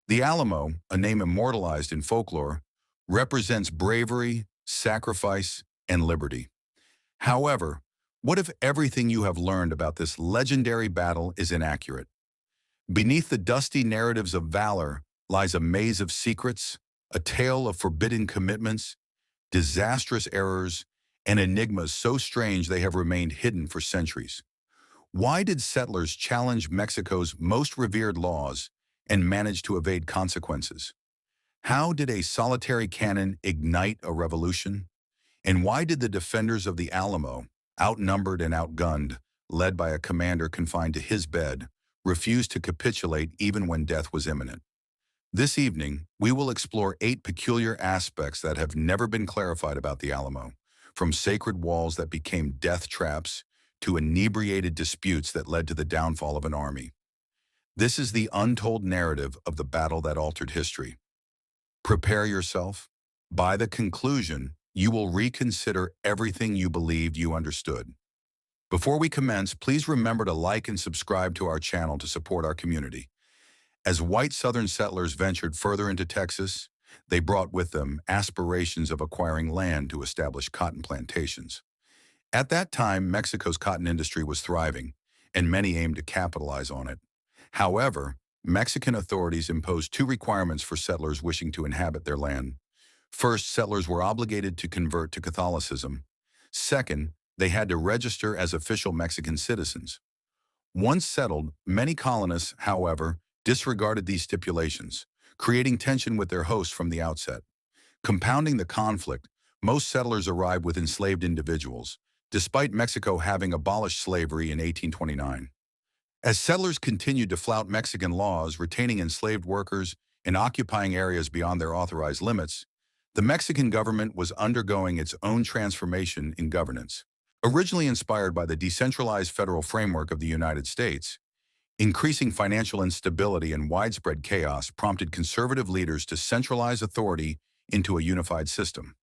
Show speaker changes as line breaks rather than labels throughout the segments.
The Alamo, a name immortalized in folklore, represents bravery, sacrifice, and liberty. However, what if everything you have learned about this legendary battle is inaccurate? Beneath the dusty narratives of valor lies a maze of secrets, a tale of forbidden commitments, disastrous errors, and enigmas so strange they have remained hidden for centuries. Why did settlers challenge Mexico's most revered laws and manage to evade consequences? How did a solitary cannon ignite a revolution? And why did the defenders of the Alamo, outnumbered and outgunned, led by a commander confined to his bed, refuse to capitulate even when death was imminent? This evening, we will explore 8 peculiar aspects that have never been clarified about the Alamo, from sacred walls that became death traps to inebriated disputes that led to the downfall of an army. This is the untold narrative of the battle that altered history. Prepare yourself. By the conclusion, you will reconsider everything you believed you understood. Before we commence, please remember to like and subscribe to our channel to support our community. As white Southern settlers ventured further into Texas, they brought with them aspirations of acquiring land to establish cotton plantations. At that time, Mexico's cotton industry was thriving, and many aimed to capitalize on it. However, Mexican authorities imposed 2 requirements for settlers wishing to inhabit their land. First, settlers were obligated to convert to Catholicism. Second, they had to register as official Mexican citizens. Once settled, many colonists, however, disregarded these stipulations, creating tension with their hosts from the outset. Compounding the conflict, most settlers arrived with enslaved individuals, despite Mexico having abolished slavery in 1829. As settlers continued to flout Mexican laws, retaining enslaved workers and occupying areas beyond their authorized limits, the Mexican government was undergoing its own transformation in governance. Originally inspired by the decentralized federal framework of the United States, increasing financial instability and widespread chaos prompted conservative leaders to centralize authority into a unified system.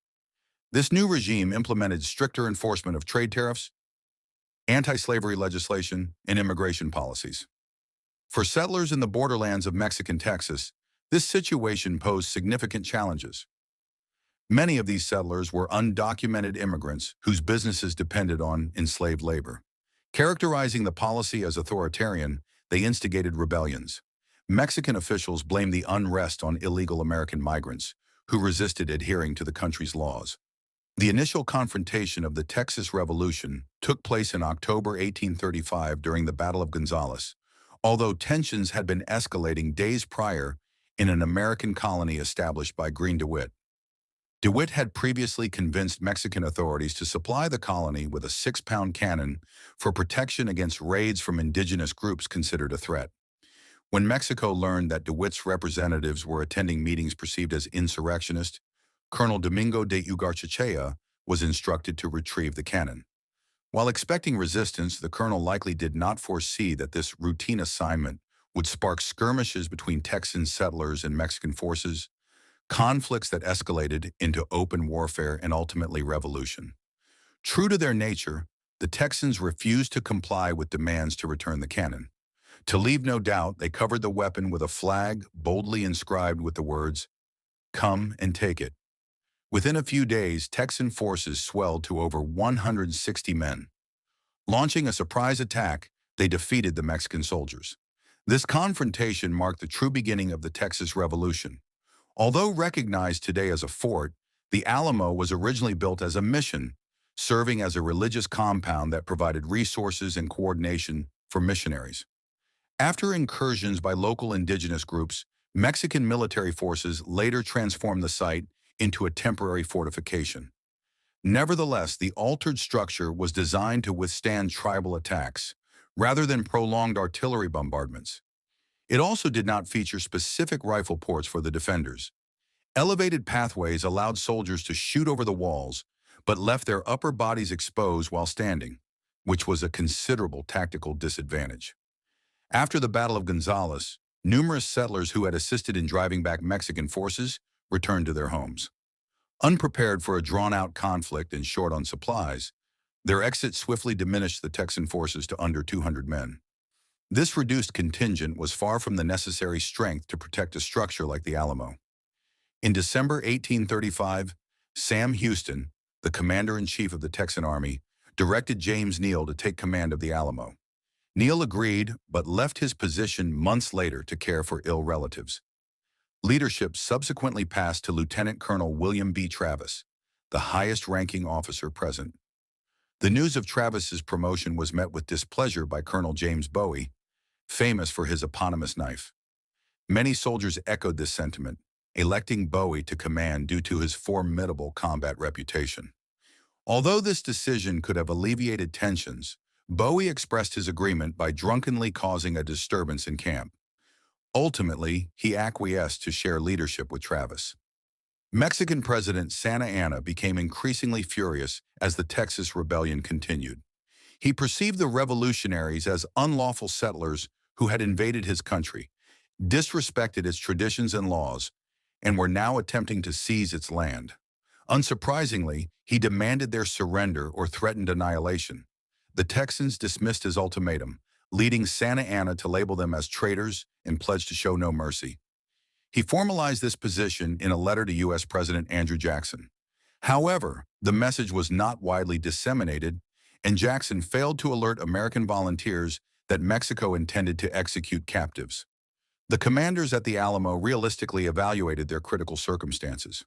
This new regime implemented stricter enforcement of trade tariffs, anti-slavery legislation, and immigration policies. For settlers in the borderlands of Mexican Texas, this situation posed significant challenges. Many of these settlers were undocumented immigrants whose businesses depended on enslaved labor. Characterizing the policy as authoritarian, they instigated rebellions. Mexican officials blamed the unrest on illegal American migrants, who resisted adhering to the country's laws. The initial confrontation of the Texas Revolution took place in October 1835 during the Battle of Gonzales, although tensions had been escalating days prior in an American colony established by Green DeWitt. DeWitt had previously convinced Mexican authorities to supply the colony with a 6-pound cannon for protection against raids from indigenous groups considered a threat. When Mexico learned that DeWitt's representatives were attending meetings perceived as insurrectionist, Colonel Domingo de Ugartechea was instructed to retrieve the cannon. While expecting resistance, the colonel likely did not foresee that this routine assignment would spark skirmishes between Texan settlers and Mexican forces, conflicts that escalated into open warfare and ultimately revolution. True to their nature, the Texans refused to comply with demands to return the cannon. To leave no doubt, they covered the weapon with a flag boldly inscribed with the words, "Come and take it." Within a few days, Texan forces swelled to over 160 men. Launching a surprise attack, they defeated the Mexican soldiers. This confrontation marked the true beginning of the Texas Revolution. Although recognized today as a fort, the Alamo was originally built as a mission, serving as a religious compound that provided resources and coordination for missionaries. After incursions by local indigenous groups, Mexican military forces later transformed the site into a temporary fortification. Nevertheless, the altered structure was designed to withstand tribal attacks, rather than prolonged artillery bombardments. It also did not feature specific rifle ports for the defenders. Elevated pathways allowed soldiers to shoot over the walls, but left their upper bodies exposed while standing, which was a considerable tactical disadvantage. After the Battle of Gonzales, numerous settlers who had assisted in driving back Mexican forces returned to their homes. Unprepared for a drawn-out conflict and short on supplies, their exit swiftly diminished the Texan forces to under 200 men. This reduced contingent was far from the necessary strength to protect a structure like the Alamo. In December 1835, Sam Houston, the commander-in-chief of the Texan Army, directed James Neal to take command of the Alamo. Neal agreed, but left his position months later to care for ill relatives. Leadership subsequently passed to Lieutenant Colonel William B. Travis, the highest-ranking officer present. The news of Travis's promotion was met with displeasure by Colonel James Bowie, famous for his eponymous knife. Many soldiers echoed this sentiment, electing Bowie to command due to his formidable combat reputation. Although this decision could have alleviated tensions, Bowie expressed his agreement by drunkenly causing a disturbance in camp. Ultimately, he acquiesced to share leadership with Travis. Mexican President Santa Anna became increasingly furious as the Texas rebellion continued. He perceived the revolutionaries as unlawful settlers who had invaded his country, disrespected its traditions and laws, and were now attempting to seize its land. Unsurprisingly, he demanded their surrender or threatened annihilation. The Texans dismissed his ultimatum, leading Santa Anna to label them as traitors and pledge to show no mercy. He formalized this position in a letter to U.S. President Andrew Jackson. However, the message was not widely disseminated, and Jackson failed to alert American volunteers that Mexico intended to execute captives. The commanders at the Alamo realistically evaluated their critical circumstances.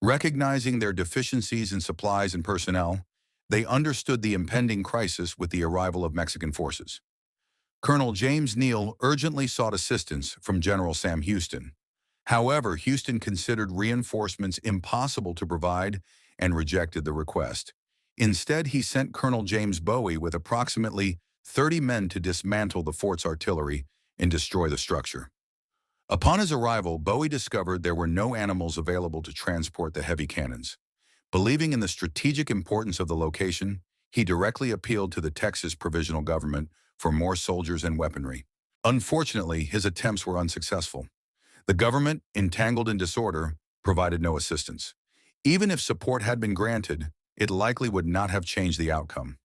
Recognizing their deficiencies in supplies and personnel, they understood the impending crisis with the arrival of Mexican forces. Colonel James Neal urgently sought assistance from General Sam Houston. However, Houston considered reinforcements impossible to provide and rejected the request. Instead, he sent Colonel James Bowie with approximately 30 men to dismantle the fort's artillery and destroy the structure. Upon his arrival, Bowie discovered there were no animals available to transport the heavy cannons. Believing in the strategic importance of the location, he directly appealed to the Texas Provisional Government for more soldiers and weaponry. Unfortunately, his attempts were unsuccessful. The government, entangled in disorder, provided no assistance. Even if support had been granted, it likely would not have changed the outcome.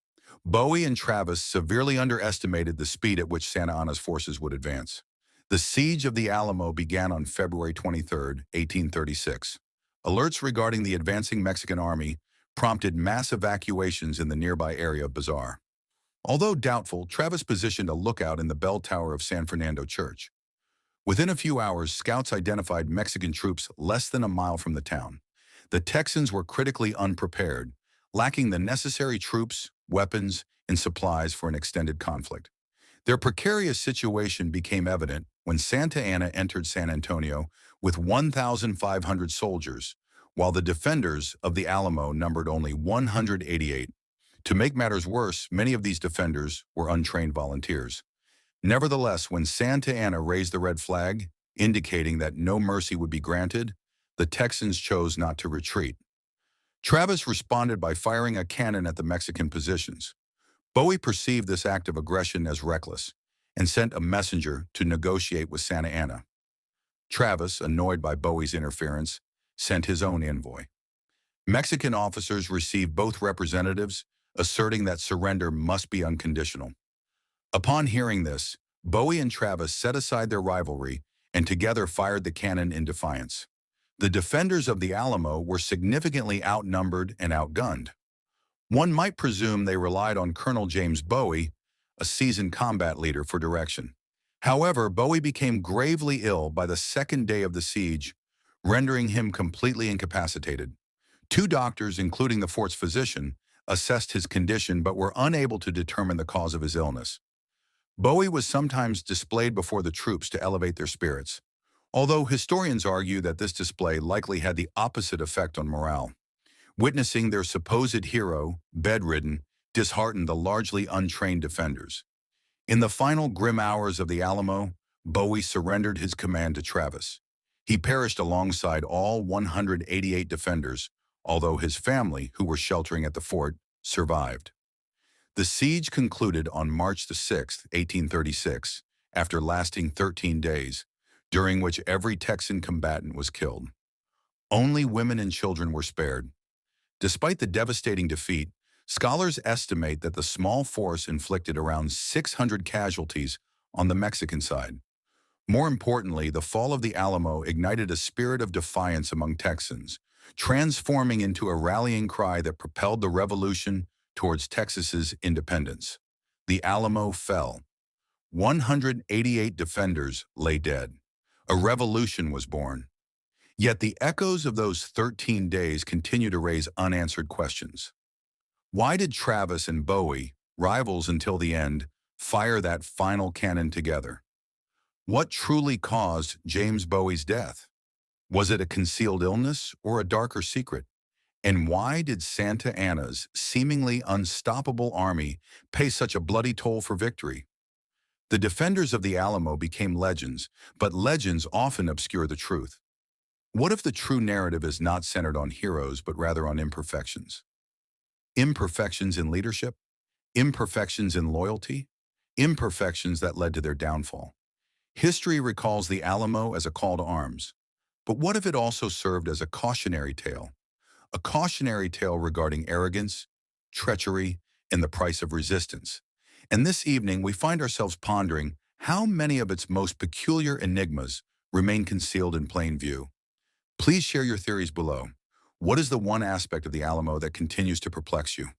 Bowie and Travis severely underestimated the speed at which Santa Anna's forces would advance. The siege of the Alamo began on February 23, 1836. Alerts regarding the advancing Mexican army prompted mass evacuations in the nearby area of Bazaar. Although doubtful, Travis positioned a lookout in the bell tower of San Fernando Church. Within a few hours, scouts identified Mexican troops less than a mile from the town. The Texans were critically unprepared, lacking the necessary troops, weapons, and supplies for an extended conflict. Their precarious situation became evident when Santa Anna entered San Antonio with 1,500 soldiers, while the defenders of the Alamo numbered only 188. To make matters worse, many of these defenders were untrained volunteers. Nevertheless, when Santa Anna raised the red flag, indicating that no mercy would be granted, the Texans chose not to retreat. Travis responded by firing a cannon at the Mexican positions. Bowie perceived this act of aggression as reckless and sent a messenger to negotiate with Santa Anna. Travis, annoyed by Bowie's interference, sent his own envoy. Mexican officers received both representatives, asserting that surrender must be unconditional. Upon hearing this, Bowie and Travis set aside their rivalry and together fired the cannon in defiance. The defenders of the Alamo were significantly outnumbered and outgunned. One might presume they relied on Colonel James Bowie, a seasoned combat leader, for direction. However, Bowie became gravely ill by the second day of the siege, rendering him completely incapacitated. Two doctors, including the fort's physician, assessed his condition but were unable to determine the cause of his illness. Bowie was sometimes displayed before the troops to elevate their spirits, although historians argue that this display likely had the opposite effect on morale. Witnessing their supposed hero, bedridden, disheartened the largely untrained defenders. In the final grim hours of the Alamo, Bowie surrendered his command to Travis. He perished alongside all 188 defenders, although his family, who were sheltering at the fort, survived. The siege concluded on March 6, 1836, after lasting 13 days, during which every Texan combatant was killed. Only women and children were spared. Despite the devastating defeat, Scholars estimate that the small force inflicted around 600 casualties on the Mexican side. More importantly, the fall of the Alamo ignited a spirit of defiance among Texans, transforming into a rallying cry that propelled the revolution towards Texas's independence. The Alamo fell. 188 defenders lay dead. A revolution was born. Yet the echoes of those 13 days continue to raise unanswered questions. Why did Travis and Bowie, rivals until the end, fire that final cannon together? What truly caused James Bowie's death? Was it a concealed illness or a darker secret? And why did Santa Anna's seemingly unstoppable army pay such a bloody toll for victory? The defenders of the Alamo became legends, but legends often obscure the truth. What if the true narrative is not centered on heroes, but rather on imperfections? Imperfections in leadership, imperfections in loyalty, imperfections that led to their downfall. History recalls the Alamo as a call to arms. But what if it also served as a cautionary tale? A cautionary tale regarding arrogance, treachery, and the price of resistance. And this evening, we find ourselves pondering how many of its most peculiar enigmas remain concealed in plain view. Please share your theories below. What is the one aspect of the Alamo that continues to perplex you?